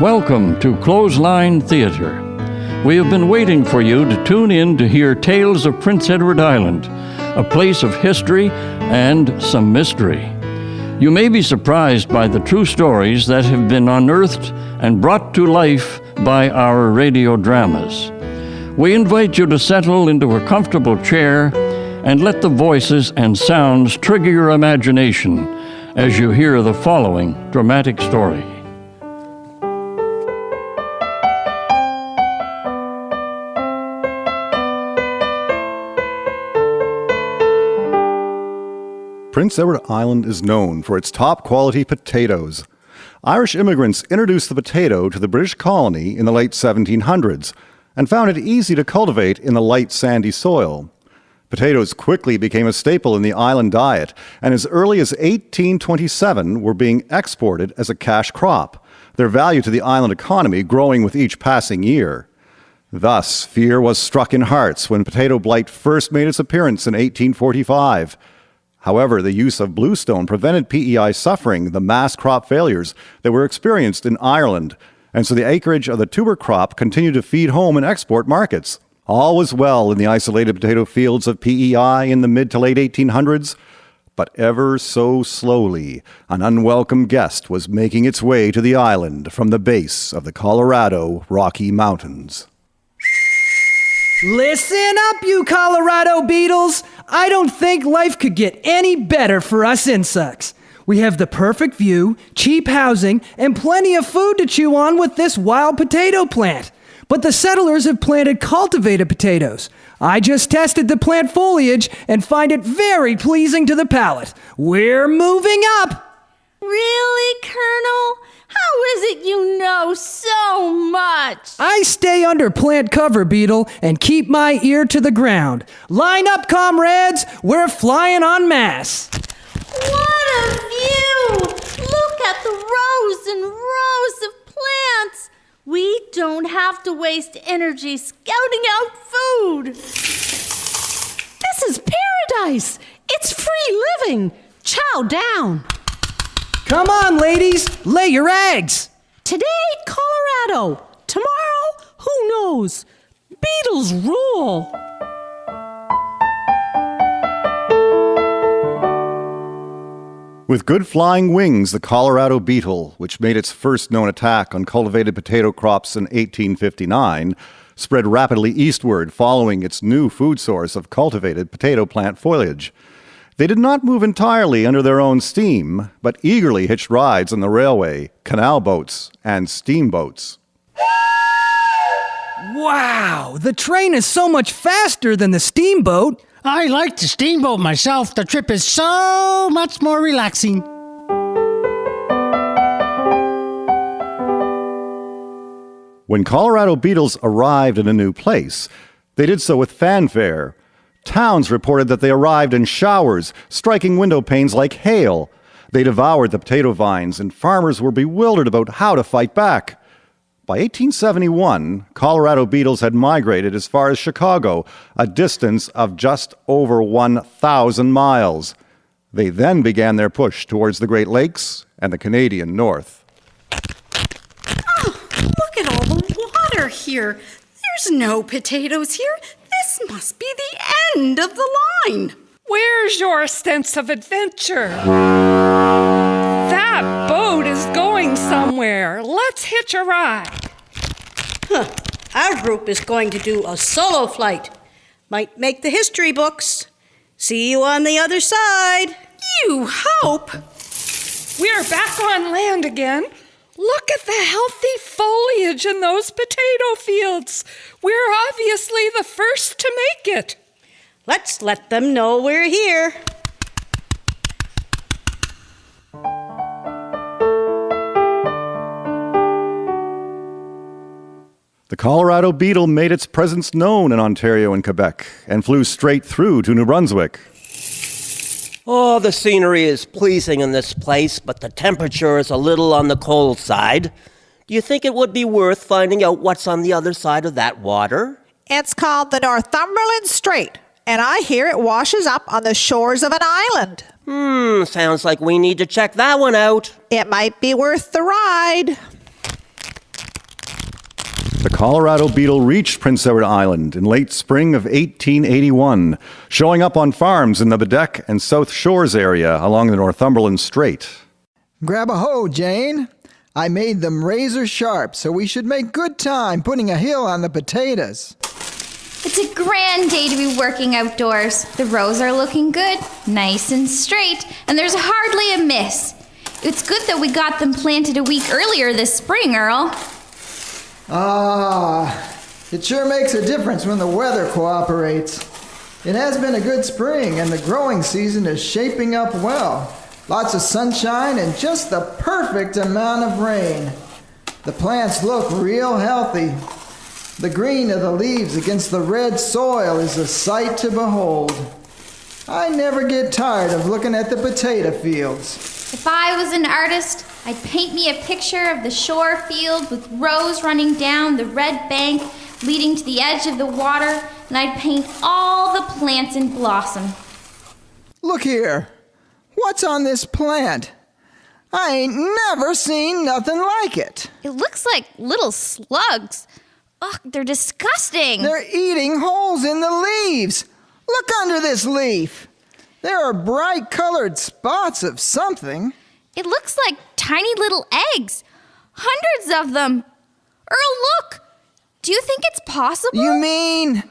Welcome to Clothesline Theater. We have been waiting for you to tune in to hear tales of Prince Edward Island, a place of history and some mystery. You may be surprised by the true stories that have been unearthed and brought to life by our radio dramas. We invite you to settle into a comfortable chair and let the voices and sounds trigger your imagination as you hear the following dramatic story. Prince Edward Island is known for its top-quality potatoes. Irish immigrants introduced the potato to the British colony in the late 1700s and found it easy to cultivate in the light, sandy soil. Potatoes quickly became a staple in the island diet, and as early as 1827 were being exported as a cash crop, their value to the island economy growing with each passing year. Thus, fear was struck in hearts when potato blight first made its appearance in 1845. However, the use of bluestone prevented PEI suffering the mass crop failures that were experienced in Ireland, and so the acreage of the tuber crop continued to feed home and export markets. All was well in the isolated potato fields of PEI in the mid to late 1800s, but ever so slowly, an unwelcome guest was making its way to the island from the base of the Colorado Rocky Mountains. Listen up, you Colorado Beetles! I don't think life could get any better for us insects. We have the perfect view, cheap housing, and plenty of food to chew on with this wild potato plant. But the settlers have planted cultivated potatoes. I just tested the plant foliage and find it very pleasing to the palate. We're moving up! Really, Colonel? How is it you know so much? I stay under plant cover, Beetle, and keep my ear to the ground. Line up, comrades! We're flying en masse! What a view! Look at the rows and rows of plants! We don't have to waste energy scouting out food! This is paradise! It's free living! Chow down! Come on, ladies! Lay your eggs! Today, Colorado. Tomorrow, who knows? Beetles rule! With good flying wings, the Colorado Beetle, which made its first known attack on cultivated potato crops in 1859, spread rapidly eastward following its new food source of cultivated potato plant foliage. They did not move entirely under their own steam, but eagerly hitched rides on the railway, canal boats, and steamboats. Wow! The train is so much faster than the steamboat! I like the steamboat myself. The trip is so much more relaxing. When Colorado Beetles arrived in a new place, they did so with fanfare. Towns reported that they arrived in showers, striking window panes like hail. They devoured the potato vines, and farmers were bewildered about how to fight back. By 1871, Colorado Beetles had migrated as far as Chicago, a distance of just over 1,000 miles. They then began their push towards the Great Lakes and the Canadian North. Oh, look at all the water here. There's no potatoes here. This must be the end of the line. Where's your sense of adventure? That boat is going somewhere. Let's hitch a ride. Our group is going to do a solo flight. Might make the history books. See you on the other side. You hope. We're back on land again. Look at the healthy foliage in those potato fields. We're obviously the first to make it. Let's let them know we're here. The Colorado Beetle made its presence known in Ontario and Quebec and flew straight through to New Brunswick. Oh, the scenery is pleasing in this place, but the temperature is a little on the cold side. Do you think it would be worth finding out what's on the other side of that water? It's called the Northumberland Strait, and I hear it washes up on the shores of an island. Sounds like we need to check that one out. It might be worth the ride. Colorado Beetle reached Prince Edward Island in late spring of 1881, showing up on farms in the Bedeck and South Shores area along the Northumberland Strait. Grab a hoe, Jane. I made them razor sharp, so we should make good time putting a hill on the potatoes. It's a grand day to be working outdoors. The rows are looking good, nice and straight, and there's hardly a miss. It's good that we got them planted a week earlier this spring, Earl. It sure makes a difference when the weather cooperates. It has been a good spring, and the growing season is shaping up well. Lots of sunshine and just the perfect amount of rain. The plants look real healthy. The green of the leaves against the red soil is a sight to behold. I never get tired of looking at the potato fields. If I was an artist, I'd paint me a picture of the shore field with rows running down the red bank leading to the edge of the water, and I'd paint all the plants in blossom. Look here. What's on this plant? I ain't never seen nothing like it. It looks like little slugs. Ugh, they're disgusting. They're eating holes in the leaves. Look under this leaf. There are bright colored spots of something. It looks like tiny little eggs. Hundreds of them. Earl, look. Do you think it's possible? You mean,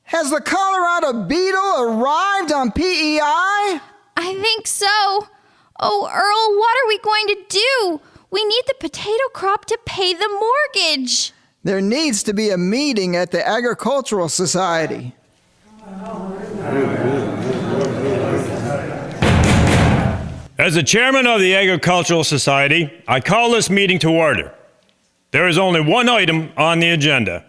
has the Colorado Beetle arrived on PEI? I think so. Oh, Earl, what are we going to do? We need the potato crop to pay the mortgage. There needs to be a meeting at the Agricultural Society. As the chairman of the Agricultural Society, I call this meeting to order. There is only one item on the agenda.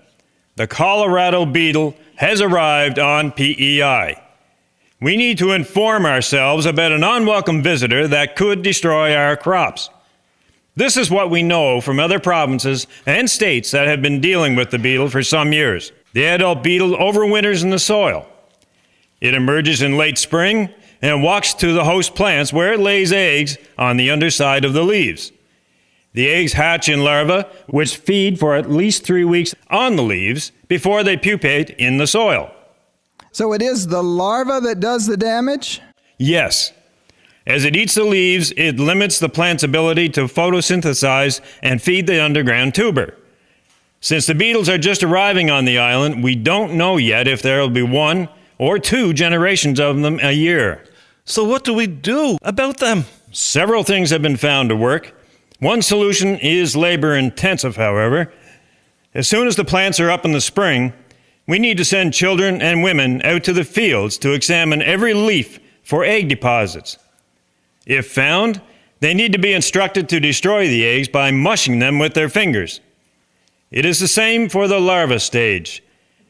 The Colorado Beetle has arrived on PEI. We need to inform ourselves about an unwelcome visitor that could destroy our crops. This is what we know from other provinces and states that have been dealing with the beetle for some years. The adult beetle overwinters in the soil. It emerges in late spring and walks to the host plants where it lays eggs on the underside of the leaves. The eggs hatch in larvae, which feed for at least 3 weeks on the leaves before they pupate in the soil. So it is the larva that does the damage? Yes. As it eats the leaves, it limits the plant's ability to photosynthesize and feed the underground tuber. Since the beetles are just arriving on the island, we don't know yet if there will be 1 or 2 generations of them a year. So what do we do about them? Several things have been found to work. One solution is labor-intensive, however. As soon as the plants are up in the spring, we need to send children and women out to the fields to examine every leaf for egg deposits. If found, they need to be instructed to destroy the eggs by mushing them with their fingers. It is the same for the larva stage.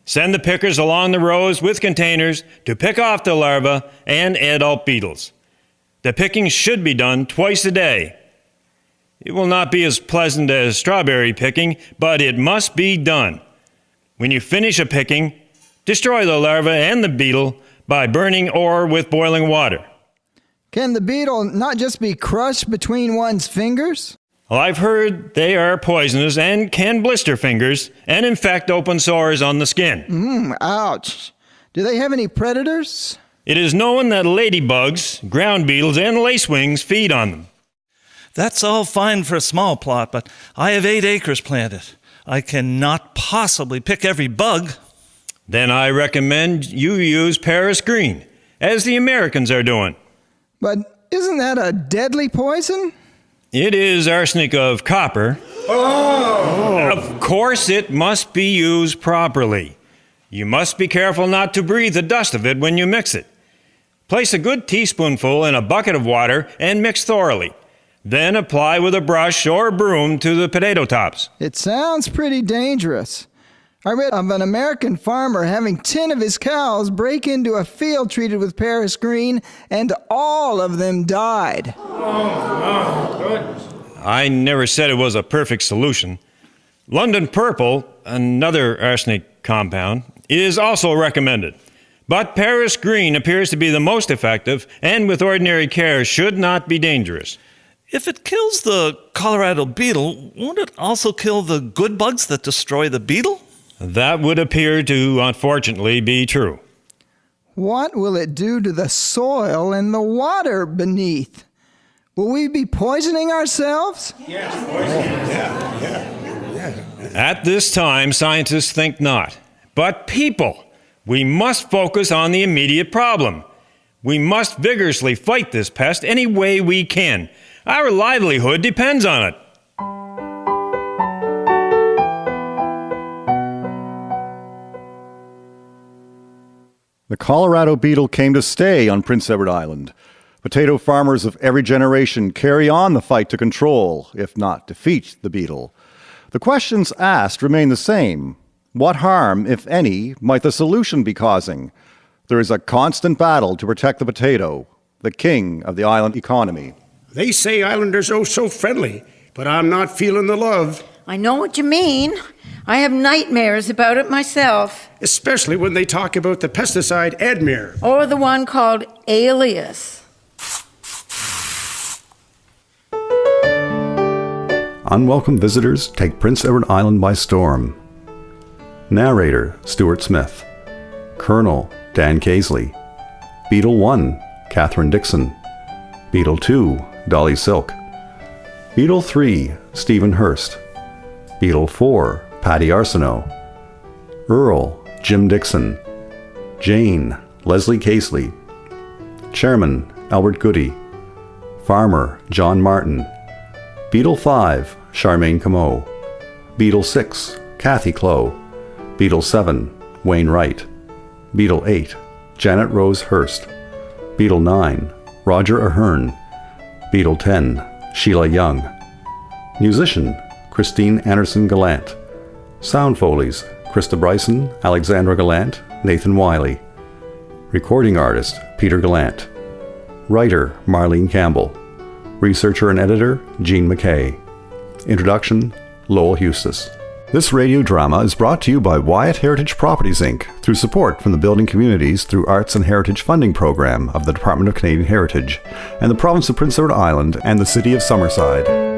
Send the pickers along the rows with containers to pick off the larvae and adult beetles. The picking should be done twice a day. It will not be as pleasant as strawberry picking, but it must be done. When you finish a picking, destroy the larva and the beetle by burning or with boiling water. Can the beetle not just be crushed between one's fingers? Well, I've heard they are poisonous and can blister fingers and infect open sores on the skin. Ouch. Do they have any predators? It is known that ladybugs, ground beetles, and lacewings feed on them. That's all fine for a small plot, but I have 8 acres planted. I cannot possibly pick every bug. Then I recommend you use Paris green, as the Americans are doing. But isn't that a deadly poison? It is arsenic of copper. Of course it must be used properly. You must be careful not to breathe the dust of it when you mix it. Place a good teaspoonful in a bucket of water and mix thoroughly. Then apply with a brush or broom to the potato tops. It sounds pretty dangerous. I read of an American farmer having 10 of his cows break into a field treated with Paris green, and all of them died. I never said it was a perfect solution. London purple, another arsenic compound, is also recommended. But Paris green appears to be the most effective and with ordinary care should not be dangerous. If it kills the Colorado beetle, won't it also kill the good bugs that destroy the beetle? That would appear to, unfortunately, be true. What will it do to the soil and the water beneath? Will we be poisoning ourselves? At this time, scientists think not. But people, we must focus on the immediate problem. We must vigorously fight this pest any way we can. Our livelihood depends on it. The Colorado Beetle came to stay on Prince Edward Island. Potato farmers of every generation carry on the fight to control, if not defeat, the beetle. The questions asked remain the same. What harm, if any, might the solution be causing? There is a constant battle to protect the potato, the king of the island economy. They say islanders are so friendly, but I'm not feeling the love. I know what you mean. I have nightmares about it myself. Especially when they talk about the pesticide Edmure. Or the one called Alias. Unwelcome visitors take Prince Edward Island by storm. Narrator, Stuart Smith. Colonel, Dan Casely. Beetle 1, Catherine Dixon. Beetle 2, Dolly Silk. Beetle 3, Stephen Hurst. Beetle 4, Patty Arsenault. Earl, Jim Dixon. Jane, Leslie Casely. Chairman, Albert Goody. Farmer, John Martin. Beetle 5, Charmaine Comeau. Beetle 6, Kathy Clow. Beetle 7, Wayne Wright. Beetle 8, Janet Rose Hurst. Beetle 9, Roger Ahern. Beetle 10, Sheila Young. Musician, Christine Anderson Gallant. Sound Foleys, Krista Bryson, Alexandra Gallant, Nathan Wiley. Recording artist, Peter Gallant. Writer, Marlene Campbell. Researcher and editor, Jean McKay. Introduction, Lowell Eustis. This radio drama is brought to you by Wyatt Heritage Properties, Inc. through support from the Building Communities through Arts and Heritage Funding Program of the Department of Canadian Heritage and the Province of Prince Edward Island and the City of Summerside.